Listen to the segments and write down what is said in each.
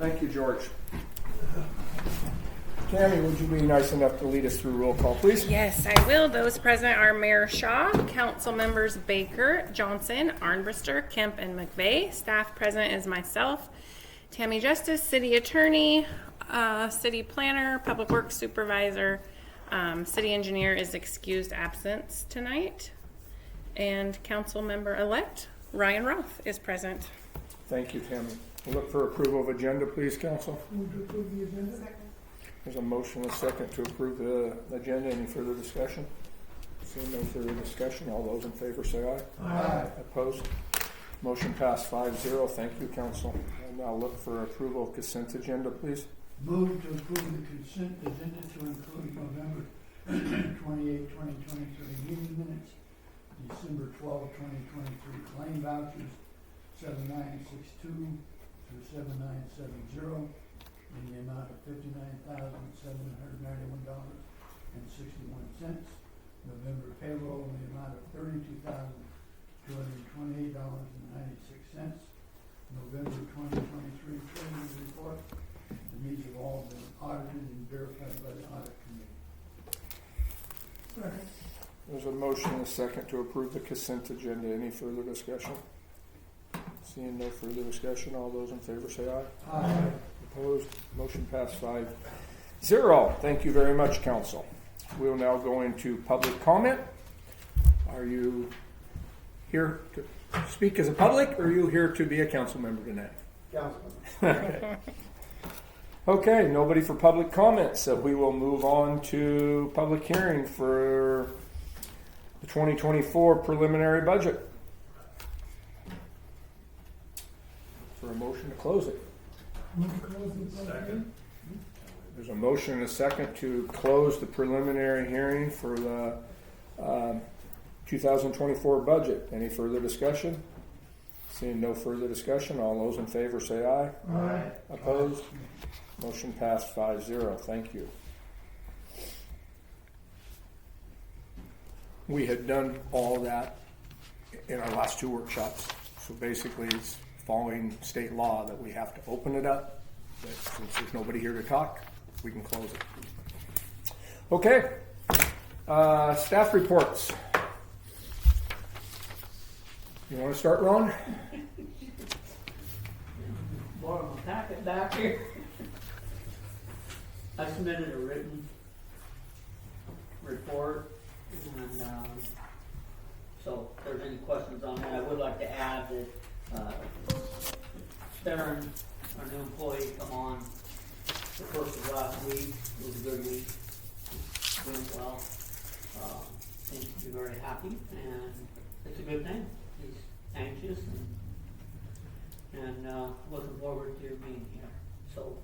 Thank you, George. Tammy, would you be nice enough to lead us through roll call, please? Yes, I will. Those present are Mayor Shaw, Council Members Baker, Johnson, Arnbrister, Kemp, and McVeigh. Staff present is myself, Tammy Justice, City Attorney, City Planner, Public Works Supervisor. City Engineer is excused absence tonight. And Council Member-elect Ryan Roth is present. Thank you, Tammy. We'll look for approval of agenda, please, Council. Move to approve the agenda. Second. There's a motion and a second to approve the agenda. Any further discussion? Seeing no further discussion, all those in favor say aye. Aye. Opposed? Motion passed 5-0. Thank you, Council. And now look for approval of consent agenda, please. Move to approve the consent agenda to include November 28, 2023 meeting minutes, December 12, 2023 claim vouchers, 7962 through 7970, in the amount of $59,791.61. November payroll in the amount of $32,228.96. November 2023 treasurer's report. These have all been audited and verified by the audit committee. There's a motion and a second to approve the consent agenda. Any further discussion? Seeing no further discussion, all those in favor say aye. Aye. Opposed? Motion passed 5-0. Thank you very much, Council. We'll now go into public comment. Are you here to speak as a public, or are you here to be a council member tonight? Councilman. Okay. Okay, nobody for public comments, so we will move on to public hearing for the 2024 preliminary budget. For a motion to close it. Move to close the public hearing. There's a motion and a second to close the preliminary hearing for the 2024 budget. Any further discussion? Seeing no further discussion, all those in favor say aye. Aye. Opposed? Motion passed 5-0. Thank you. We had done all that in our last two workshops. So basically it's following state law that we have to open it up. But since there's nobody here to talk, we can close it. Okay. Staff reports. You want to start, Ron? Bottom of the packet back here. I submitted a written report, and so if there's any questions on that, I would like to add that Darren, our new employee, come on the first of last week. It was a good week. He's doing well. Seems to be very happy, and it's a good thing. He's anxious and looking forward to being here. So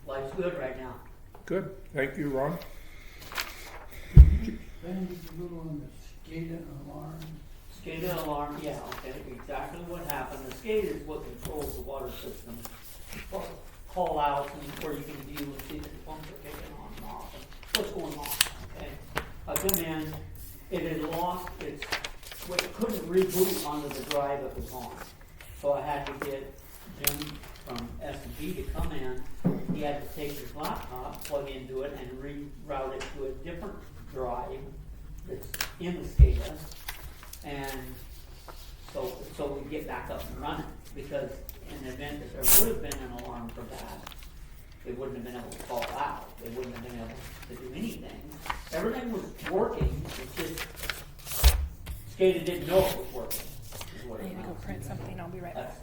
life's good right now. Good. Thank you, Ron. Bandage a little on the SCADA alarm. SCADA alarm, yeah, okay, exactly what happened. The SCADA is what controls the water system. Call outs and where you can view and see if the pumps are kicking on and off and what's going on, okay? I come in, it had lost its, well, it couldn't reboot onto the drive it was on. So I had to get Jim from S&P to come in. He had to take his laptop, plug into it, and reroute it to a different drive that's in the SCADA. And so we get back up and running, because in the event that there would have been an alarm for that, they wouldn't have been able to call out. They wouldn't have been able to do anything. Everything was working. It's just SCADA didn't know it was working. Is what I it need to go amounts print to. something. I'll be right back.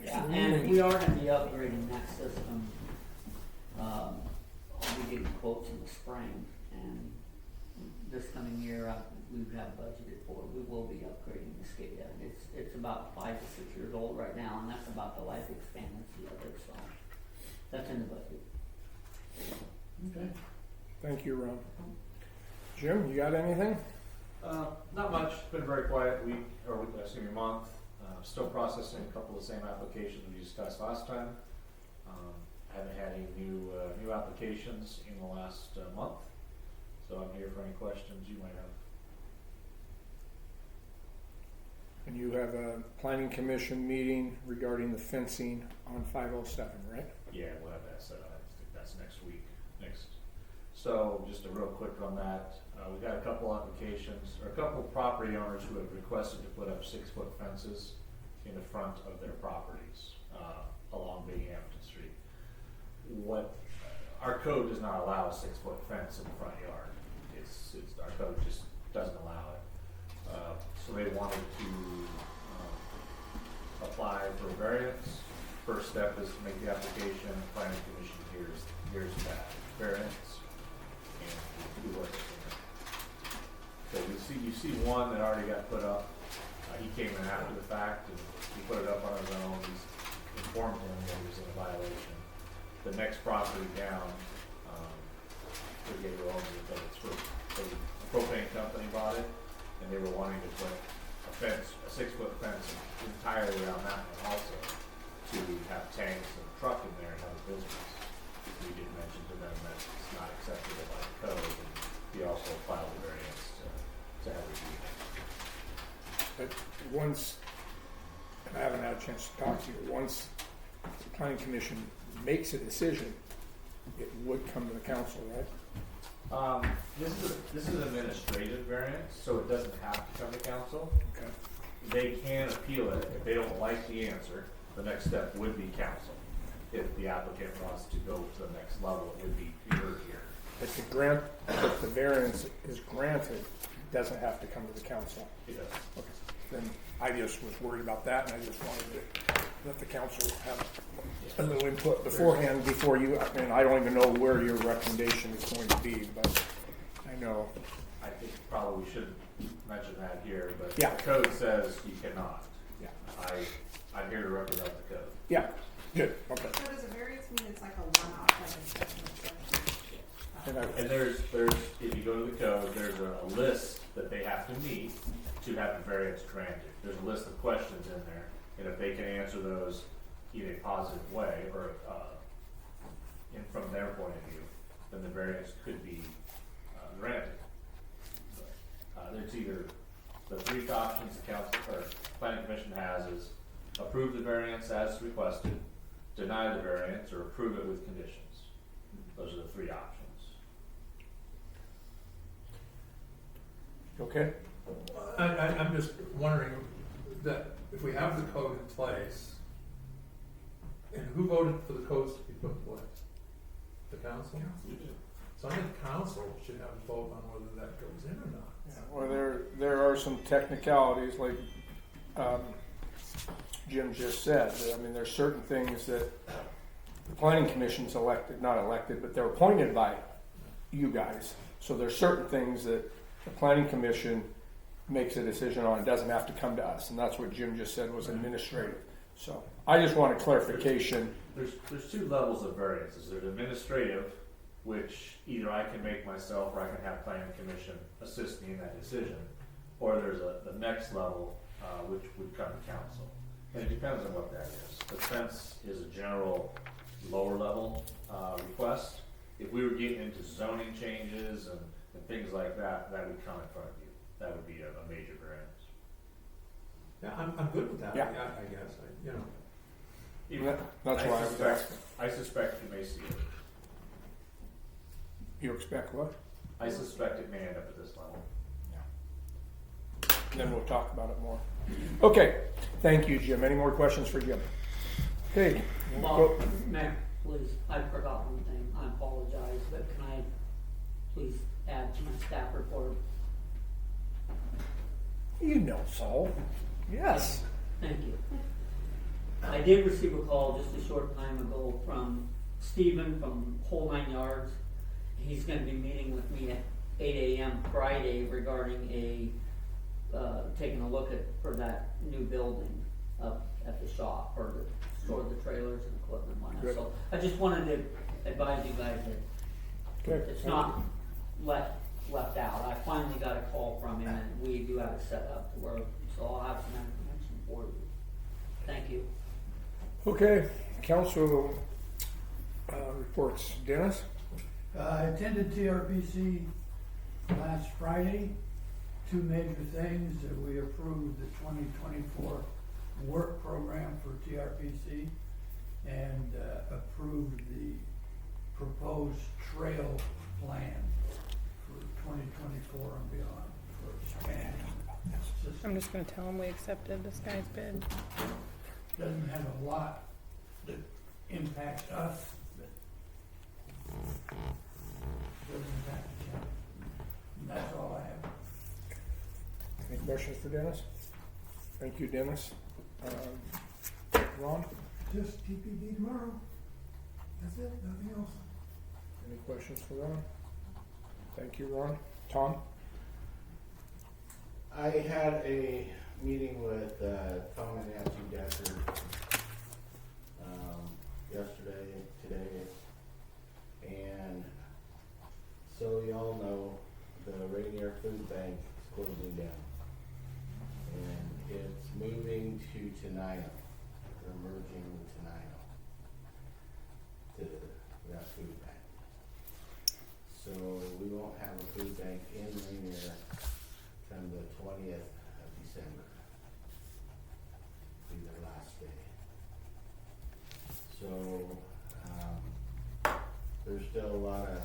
Yeah, and we are going to be upgrading that system. I'll be getting quotes in the spring, and this coming year we have budgeted for it. We will be upgrading the SCADA. It's about 5 to 6 years old right now, and that's about the life expectancy of it. So that's in the budget. Okay. Thank you, Ron. Jim, you got anything? Not much. It's been a very quiet week, or month. Still processing a couple of the same applications we discussed last time. Haven't had any new applications in the last month, so I'm here for any questions you might have. And you have a planning commission meeting regarding the fencing on 507, right? Yeah, we'll have that set up. I think that's next week. So just a real quick on that, we've got a couple applications, or a couple property owners who have requested to put up 6-foot fences in the front of their properties along Big Hampton Street. Our code does not allow a 6-foot fence in the front yard. Our code just doesn't allow it. So they wanted to apply for variance. First step is to make the application. Planning commission here's that variance, and we work it from there. So you see one that already got put up. He came in after the fact and he put it up on his own. He's informed him that he was in a violation. The next property down, forget who owns it, but it's for a propane company bought it, and they were wanting to put a 6-foot fence entirely around that one also, to have tanks and a truck in there and have a business. We did mention to them that it's not acceptable by the code, and he also filed a variance to have it reviewed. But once, and I haven't had a chance to talk to you, once the planning commission makes a decision, it would come to the council, right? This is an administrative variance, so it doesn't have to come to council. Okay. They can appeal it. If they don't like the answer, the next step would be council. If the applicant wants to go to the next level, it would be here. If the variance is granted, it doesn't have to come to the council. It does. Okay. Then I just was worried about that, and I just wanted to let the council have a little input beforehand, before you, I mean, I don't even know where your recommendation is going to be, but I know. I think probably we shouldn't mention that here, but Yeah. the code says you cannot. Yeah. I'm here to represent the code. Yeah, good, okay. So does a variance mean it's like a one-off, like a special exception? And there's, if you go to the code, there's a list that they have to meet to have the variance granted. There's a list of questions in there, and if they can answer those in a positive way, or from their point of view, then the variance could be granted. There's either the 3 options the council or planning commission has is approve the variance as requested, deny the variance, or approve it with conditions. Those are the 3 options. Okay, I'm just wondering that if we have the code in place, and who voted for the codes to be put in place? The council? So I think council should have a vote on whether that goes in or not. yeah, well, there are some technicalities, like Jim just said. I mean, there's certain things that the planning commission's not elected, but they're appointed by you guys. So there's certain things that the planning commission makes a decision on. It doesn't have to come to us, and that's what Jim just said was administrative. So I just want a clarification. There's 2 levels of variances. There's administrative, which either I can make myself or I can have planning commission assist me in that decision, or there's the next level, which would come to council. And it depends on what that is. The fence is a general lower level request. If we were getting into zoning changes and things like that, that would come in front of you. That would be a major variance. Yeah, I'm good with that, Yeah. I guess, you know. That's why I was asking. I suspect you may see it. You expect what? I suspect it may end up at this level. And then we'll talk about it more. Okay, thank you, Jim. Any more questions for Jim? Okay. Bob, Mayor, please, I forgot one thing, I apologize, but can I please add to my staff report? You know, Saul. Yes. Thank you. I did receive a call just a short time ago from Stephen from Whole 9 Yards. He's gonna be meeting with me at 8 a.m. Friday regarding taking a look for that new building up at the shop, or to store the trailers and equipment on it. Good. So I just wanted to advise you guys that Okay. it's not left out. I finally got a call from him, and we do have it set up to where, so I'll have some information for you. Thank you. Okay, council reports. Dennis? I attended TRPC last Friday. two major things, that we approved the 2024 work program for TRPC and approved the proposed trail plan for 2024 and beyond for expanding. I'm just gonna tell him we accepted this guy's bid. Doesn't have a lot that impacts us, but does impact the county. And that's all I have. Any questions for Dennis? Thank you, Dennis. Ron, Just TPD tomorrow. That's it, nothing else. any questions for Ron? Thank you, Ron. Tom? I had a meeting with Tom and Nancy Decker yesterday, today, and so y'all know the Rainier Food Bank is closing down, and it's moving to Tenino. They're merging with Tenino to that food bank. So we won't have a food bank in Rainier come the 20th of December. Be their last day. So, there's still a lot of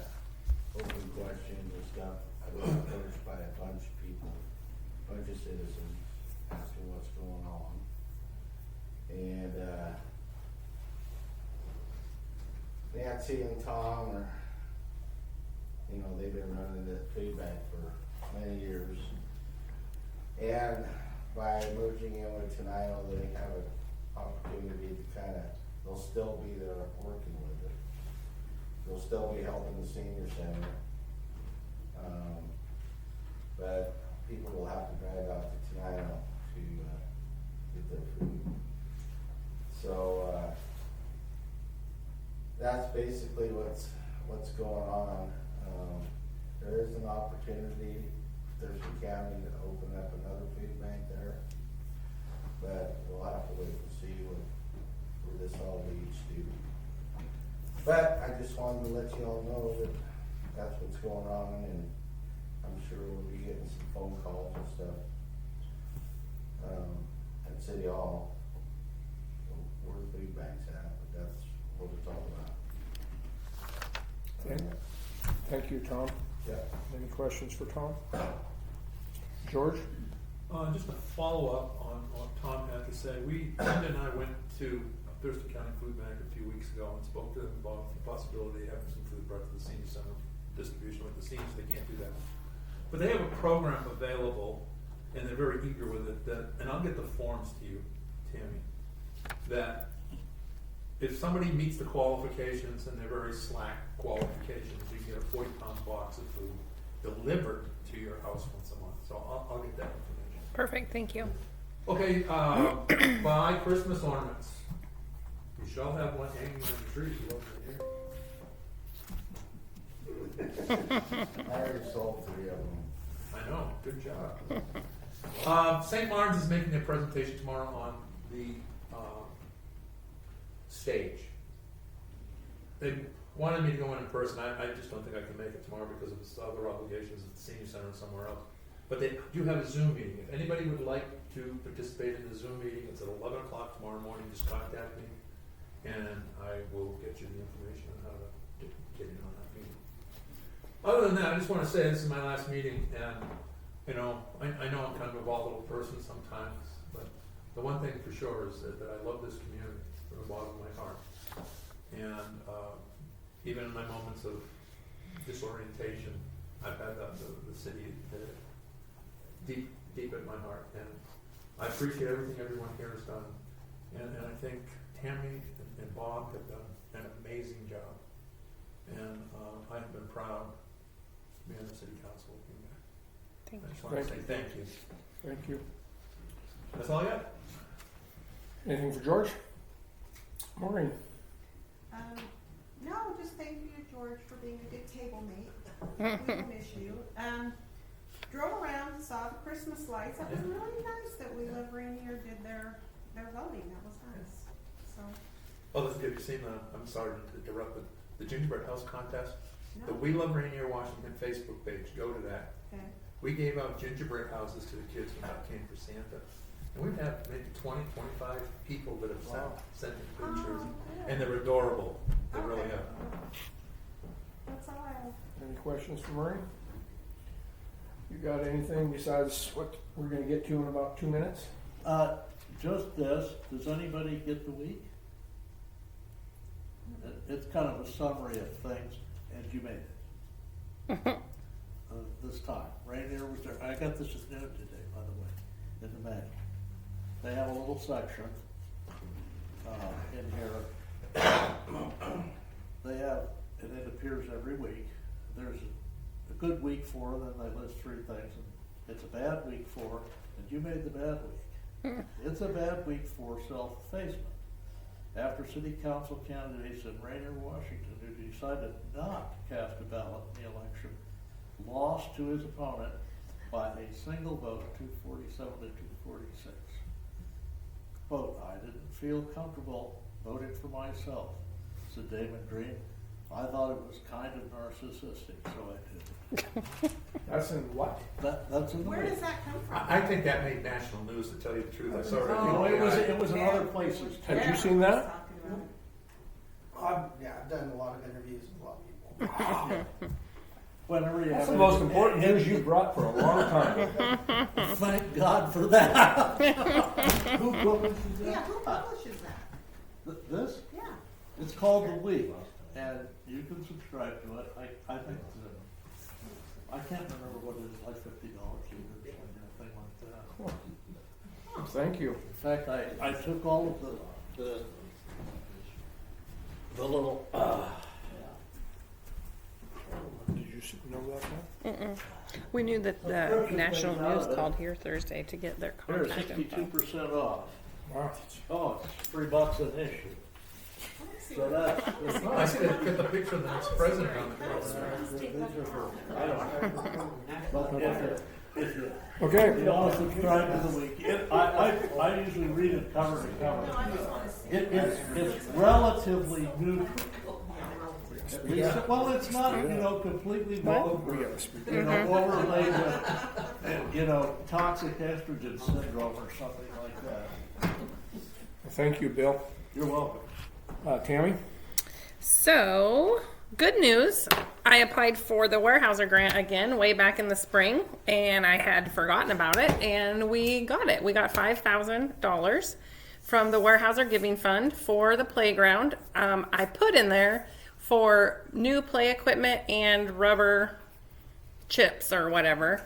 open questions and stuff. I was approached by a bunch of people, a bunch of citizens, asking what's going on. And, Nancy and Tom are, they've been running the food bank for many years. And by merging in with Tenino, they have an opportunity to they'll still be there working with it. They'll still be helping the senior center. But people will have to drive out to Tenino to get their food. So that's basically what's going on. There is an opportunity, Thurston County, to open up another food bank there, but we'll have to wait and see where this all leads to. But I just wanted to let you all know that that's what's going on, and I'm sure we'll be getting some phone calls and stuff at City Hall where the food bank's at, but that's what it's all about. Thank you, Tom. Yeah. Any questions for Tom? George? Just a follow-up on what Tom had to say. Linda and I went to Thurston County Food Bank a few weeks ago and spoke to them about the possibility of having some food brought to the senior center distribution. With the seniors, they can't do that. But they have a program available, and they're very eager with it, and I'll get the forms to you, Tammy, that if somebody meets the qualifications, and they're very slack qualifications, you can get a 40-pound box of food delivered to your house once a month. So I'll get that information. Perfect, thank you. Okay, buy Christmas ornaments. You shall have one hanging on the tree. I already sold 3 of them. I know, good job. St. Martin's is making their presentation tomorrow on the stage. They wanted me to go in person. I just don't think I can make it tomorrow because of this other obligations at the senior center and somewhere else. But they do have a Zoom meeting. If anybody would like to participate in the Zoom meeting, it's at 11 o'clock tomorrow morning. Just contact me, and I will get you the information on how to get in on that meeting. Other than that, I just want to say this is my last meeting, and I know I'm kind of a volatile person sometimes, but the one thing for sure is that I love this community from the bottom of my heart. And even in my moments of disorientation, I've had the city deep at my heart, and I appreciate everything everyone here has done. And I think Tammy and Bob have done an amazing job, and I have been proud to be on the city council with you guys. Thank I you. just want to say thank you. Thank you. That's all I got. Anything for George? Maureen? No, just thank you, George, for being a good table mate. We will miss you. Drove around and saw the Christmas lights. That was really nice that We Live Rainier did their voting. That was nice. So, Oh, have you seen I'm sorry to interrupt, the gingerbread house contest? The no, We Love Rainier Washington Facebook page. Go to that. okay. we gave out gingerbread houses to the kids when that came for Santa. And we've had maybe 20, 25 people that have sent in pictures, and they're adorable. They really Okay. are. That's all I have. Any questions for Murray? You got anything besides what we're gonna get to in about 2 minutes? Just this, does anybody get the week? It's kind of a summary of things, and you made it. This time, Rainier was there, I got this at noon today, by the way, in the mail. They have a little section, in here. They have, and it appears every week, there's a good week for, then they list 3 things, and it's a bad week for, and you made the bad week. It's a bad week for self-effacement. After city council candidates in Rainier, Washington, who decided not to cast a ballot in the election, lost to his opponent by a single vote, 247 to 246. Quote, I didn't feel comfortable voting for myself, said Damon Green. I thought it was kind of narcissistic, so I did. That's in what? That's in the Where week. does that come from? I think that made national news, to tell you the truth. I saw it. Oh, it was in Yeah. other places. Had you Yeah, seen that? talking about it. I've done a lot of interviews with a lot of people. Whenever you That's have the most important news you've brought for a long time. Thank God for that. Who publishes that? Yeah, who publishes that? This, Yeah. it's called The Week, and you can subscribe to it. I think I can't remember what it is, like $50 a year or something like that. Thank you. In fact, I took all of the little, Did you know about that? We knew that the national news called here Thursday to get their here, contact info. 62% off. Wow. Oh, it's $3 an issue. So that's, Oh, I see they put the picture of the next president on the cover. I don't know. If you Okay. want to subscribe to The Week, I usually read it cover to cover. It's relatively neutral. At least, well, it's not, completely We vulgar, gotta speak. overlaid with, toxic estrogen syndrome or something like that. Thank you, Bill. You're welcome. Tammy? So, good news. I applied for the Warehouser grant again way back in the spring, and I had forgotten about it, and we got it. We got $5,000 from the Warehouser Giving Fund for the playground. I put in there for new play equipment and rubber chips or whatever.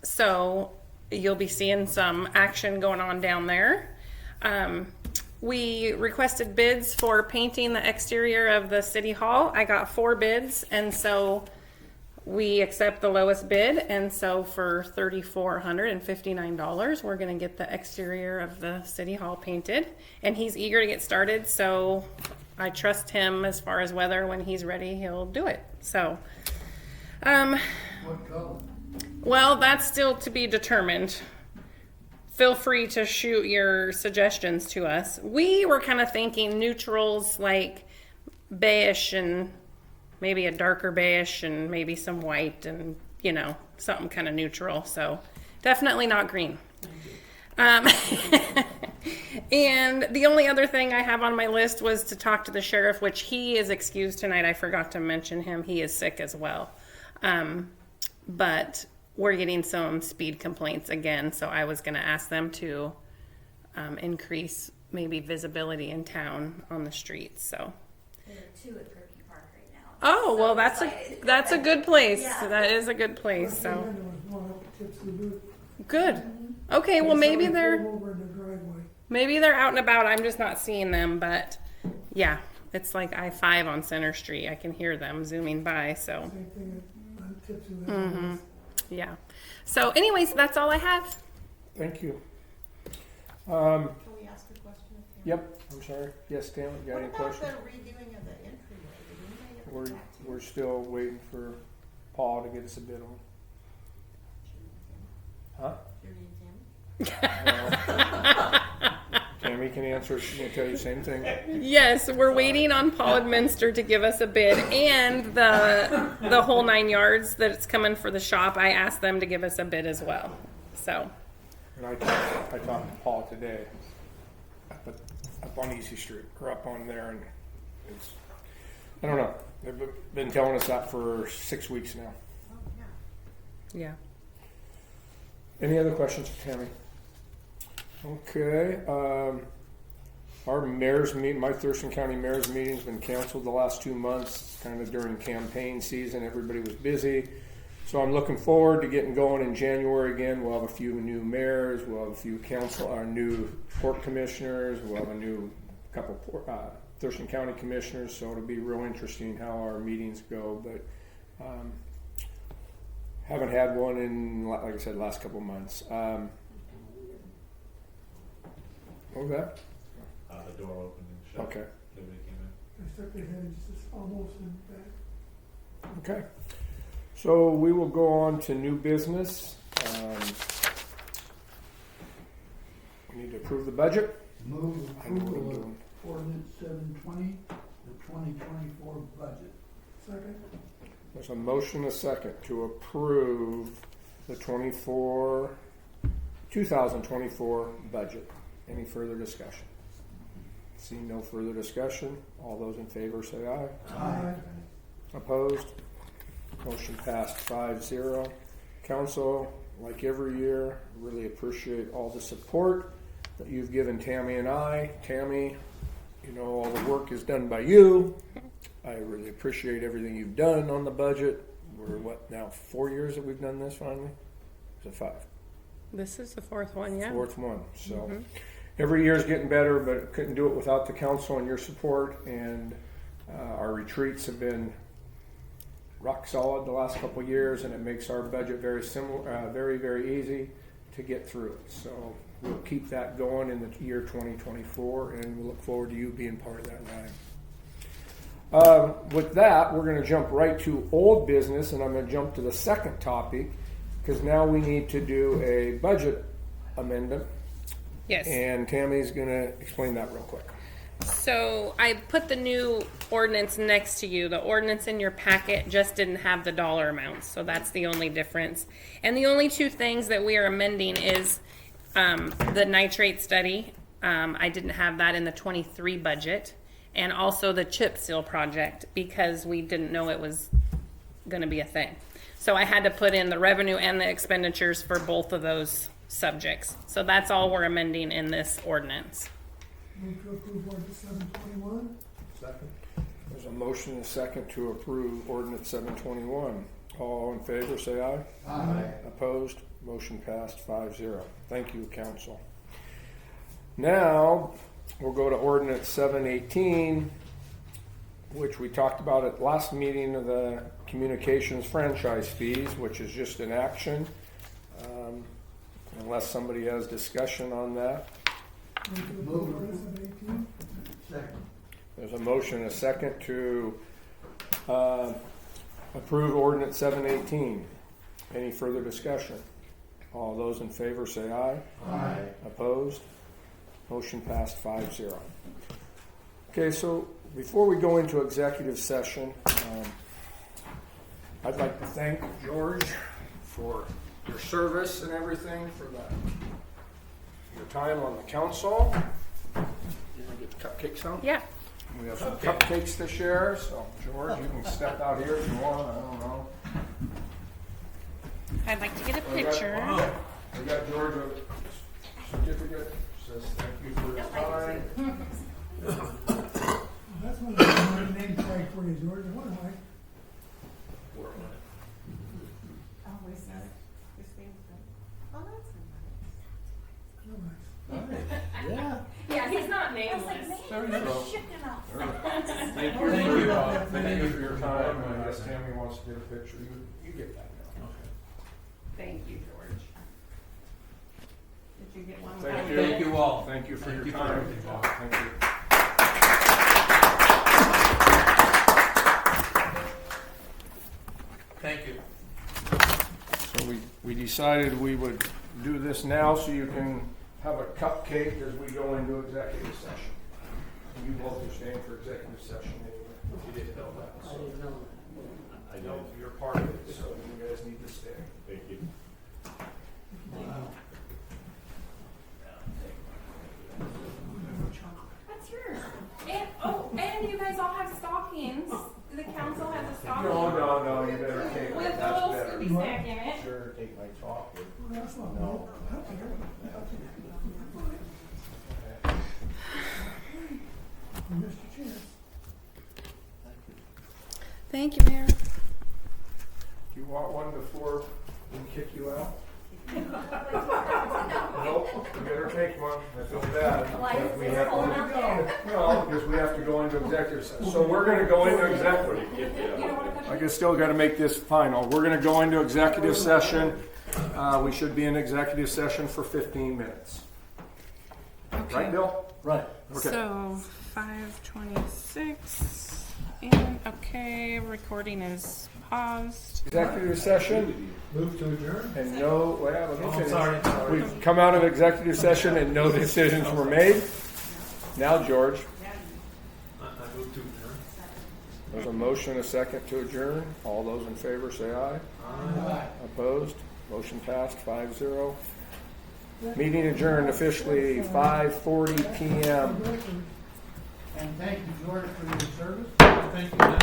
So you'll be seeing some action going on down there. We requested bids for painting the exterior of the city hall. I got 4 bids, and so we accept the lowest bid. And so for $3,459, we're going to get the exterior of the city hall painted. And he's eager to get started, so I trust him as far as whether when he's ready, he'll do it. So, What color? well, that's still to be determined. Feel free to shoot your suggestions to us. We were kind of thinking neutrals like beige and maybe a darker beige and maybe some white and, something kind of neutral. So definitely not green. And the only other thing I have on my list was to talk to the sheriff, which he is excused tonight. I forgot to mention him. He is sick as well. But we're getting some speed complaints again, so I was going to ask them to increase maybe visibility in town on the streets. So, There are 2 at Turkey Park right now. oh well, So that's excited. a good place. Yeah. That is a good place. So There was one up at Tipsy Boot. good. Okay, well maybe Somebody they're pulled over in the driveway. out and about. I'm just not seeing them, but yeah, it's like I-5 on Center Street. I can hear them zooming by. So Same thing on Tipsy. yeah. So, anyways, that's all I have. Thank you. Can we ask a question of him? Yep, I'm sorry. Yes, Tammy, you got What any about the questions? redoing of the entryway? Did anybody ever We're, get back to you? we're still waiting for Paul to get us a bid on. Huh? Judy and Tim? Well, Tammy can answer, she can tell you the same thing. Yes, we're waiting on Paul Minster to give us a bid, and the whole 9 yards that's coming for the shop. I asked them to give us a bid as well. So And I talked to Paul today up on Easy Street, or up on there, and it's, I don't know. They've been telling us that for 6 weeks now. Oh, yeah. yeah. Any other questions for Tammy? Okay. Our mayor's meeting, my Thurston County mayor's meeting's been canceled the last 2 months, kind of during campaign season. Everybody was busy. So I'm looking forward to getting going in January again. We'll have a few new mayors. We'll have a few our new port commissioners. We'll have a couple Thurston County commissioners. So it'll be real interesting how our meetings go. But haven't had one in, like I said, last couple months. What was that? The door opened and shut. Okay. Nobody came in. I stuck their heads just almost in back. Okay. So we will go on to new business. We need to approve the budget. Move I know what I'm approval doing. of ordinance 720, the 2024 budget. Second. There's a motion, a second, to approve the 2024 budget. Any further discussion? Seeing no further discussion, all those in favor say aye. Aye. Opposed? Motion passed 5-0. Council, like every year, really appreciate all the support that you've given Tammy and I. Tammy, you know, all the work is done by you. I really appreciate everything you've done on the budget. We're now 4 years that we've done this finally? Is it 5? This is the fourth one, yeah. Fourth one. So every year is getting better, but couldn't do it without the council and your support. And our retreats have been rock solid the last couple of years, and it makes our budget very similar, very, very easy to get through it. So we'll keep that going in the year 2024, and we look forward to you being part of that ride. With that, we're going to jump right to old business, and I'm going to jump to the second topic, because now we need to do a budget amendment, Yes. and Tammy's going to explain that real quick. So I put the new ordinance next to you. The ordinance in your packet just didn't have the dollar amounts, so that's the only difference. And the only two things that we are amending is the nitrate study. I didn't have that in the 23 budget, and also the chip seal project because we didn't know it was going to be a thing. So I had to put in the revenue and the expenditures for both of those subjects. So that's all we're amending in this ordinance. Move to approve ordinance 721. Second. There's a motion and a second to approve ordinance 721. All in favor, say aye. Aye. Opposed? Motion passed 5-0. Thank you, council. Now, we'll go to ordinance 718, which we talked about at last meeting of the communications franchise fees, which is just an action. Unless somebody has discussion on that. Move to approve ordinance 718. Second. There's a motion and a second to approve ordinance 718. Any further discussion? All those in favor say aye. Aye. Opposed? Motion passed 5-0. Okay, so before we go into executive session, I'd like to thank George for your service and everything, for your time on the council. You want to get the cupcakes out? Yeah. We have some cupcakes to share, so George, you can step out here if you want. I don't know. I'd like to get a We got- picture. We got George a certificate, says thank you for your time. That's one of the name tag for you, George. I wonder why. Always says, this thing's good. Oh, that's Oh, nice. Yeah. Yeah, he's not I was like, nameless. man, you go. shipped him out. Thank you for your time, and I guess Tammy wants to get a picture. You get that now. Thank you, George. Did you get one? Thank you. Thank you all. Thank you for Thank your you for time. everything, Bob. Thank you. Thank you. So we decided we would do this now so you can have a cupcake as we go into executive session. You both are staying for executive session anyway. You didn't know that. I didn't know that. I know you're part of it, so you guys need to stay. Thank you. That's yours. And you guys all have stockings. The council has a stocking. No, you better take it. With a That's little better. Scooby snack in it. Sure, take my chocolate. That's not No. Mr. Chair. Thank you, Mayor. Do you want one before we kick you out? Nope, you better take one. I feel bad. Like, We it's have cold out there. No, because we have to go into executive session. So we're gonna go into executive. I guess still gotta make this final. We're gonna go into executive session. We should be in executive session for 15 minutes. Right, Bill? Right. Okay. So 5:26, and okay, recording is paused. Executive session Move to adjourn? and no, well, let me Oh, finish. sorry. We've come out of executive session and no decisions were made. Now, George, I move to adjourn. there's a motion, a second to adjourn. All those in favor say aye. Aye. Opposed? Motion passed 5-0. Meeting adjourned officially 5:40 p.m. And thank you, George, for your service. Thank you, Matt.